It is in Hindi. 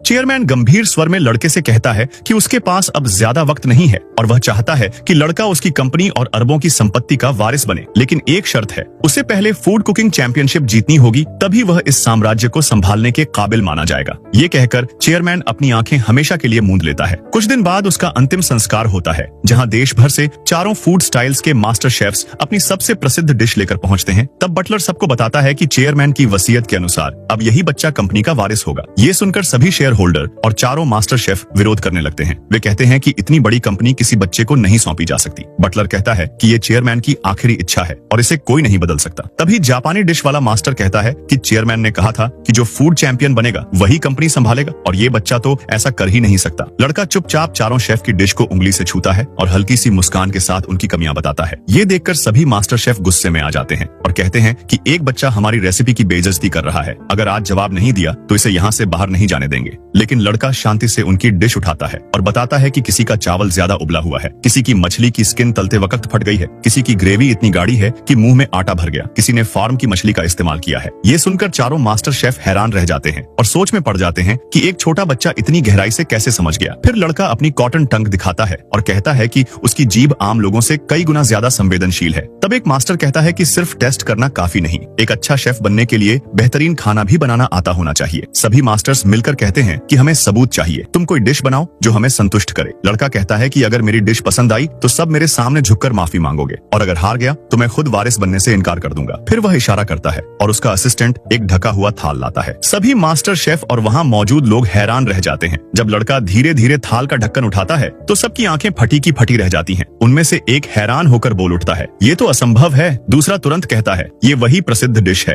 चेयरमैन गंभीर स्वर में लड़के से कहता है कि उसके पास अब ज्यादा वक्त नहीं है और वह चाहता है कि लड़का उसकी कंपनी और अरबों की संपत्ति का वारिस बने, लेकिन एक शर्त है, उसे पहले फूड कुकिंग चैंपियनशिप जीतनी होगी, तभी वह इस साम्राज्य को संभालने के काबिल माना जाएगा। ये कहकर चेयरमैन अपनी आंखें हमेशा के लिए मूंद लेता है। कुछ दिन बाद उसका अंतिम संस्कार होता है, जहाँ देश भर से चारों फूड स्टाइल्स के मास्टर शेफ्स अपनी सबसे प्रसिद्ध डिश लेकर पहुंचते हैं। तब बटलर सबको बताता है कि चेयरमैन की वसीयत के अनुसार अब यही बच्चा कंपनी का वारिस होगा। ये सुनकर सभी शेयर होल्डर और चारों मास्टर शेफ विरोध करने लगते हैं। वे कहते हैं कि इतनी बड़ी कंपनी किसी बच्चे को नहीं सौंपी जा सकती। बटलर कहता है कि ये चेयरमैन की आखिरी इच्छा है और इसे कोई नहीं बदल सकता। तभी जापानी डिश वाला मास्टर कहता है कि चेयरमैन ने कहा था कि जो फूड चैंपियन बनेगा वही कंपनी संभालेगा और ये बच्चा तो ऐसा कर ही नहीं सकता। लड़का चुपचाप चारों शेफ की डिश को उंगली से छूता है और हल्की सी मुस्कान के साथ उनकी कमियां बताता है। ये देखकर सभी मास्टर शेफ गुस्से में आ जाते हैं और कहते हैं कि एक बच्चा हमारी रेसिपी की बेइज्जती कर रहा है, अगर आज जवाब नहीं दिया तो इसे यहाँ से बाहर नहीं जाने देंगे। लेकिन लड़का शांति से उनकी डिश उठाता है और बताता है कि किसी का चावल ज्यादा उबला हुआ है, किसी की मछली की स्किन तलते वक्त फट गई है, किसी की ग्रेवी इतनी गाढ़ी है कि मुंह में आटा भर गया, किसी ने फार्म की मछली का इस्तेमाल किया है। ये सुनकर चारों मास्टर शेफ हैरान रह जाते हैं और सोच में पड़ जाते हैं कि एक छोटा बच्चा इतनी गहराई से कैसे समझ गया। फिर लड़का अपनी कॉटन टंग दिखाता है और कहता है कि उसकी जीभ आम लोगों से कई गुना ज्यादा संवेदनशील है। तब एक मास्टर कहता है कि सिर्फ टेस्ट करना काफी नहीं, एक अच्छा शेफ बनने के लिए बेहतरीन खाना भी बनाना आता होना चाहिए। सभी मास्टर्स मिलकर कहते हैं कि हमें सबूत चाहिए, तुम कोई डिश बनाओ जो हमें संतुष्ट करे। लड़का कहता है कि अगर मेरी डिश पसंद आई तो सब मेरे सामने झुककर माफी मांगोगे और अगर हार गया तो मैं खुद वारिस बनने से इनकार कर दूंगा। फिर वह इशारा करता है और उसका असिस्टेंट एक ढका हुआ थाल लाता है। सभी मास्टर शेफ और वहाँ मौजूद लोग हैरान रह जाते हैं। जब लड़का धीरे धीरे थाल का ढक्कन उठाता है तो सबकी आंखें फटी की फटी रह जाती हैं। उनमें से एक हैरान होकर बोल उठता है, ये तो असंभव है। दूसरा तुरंत कहता है, ये वही प्रसिद्ध डिश है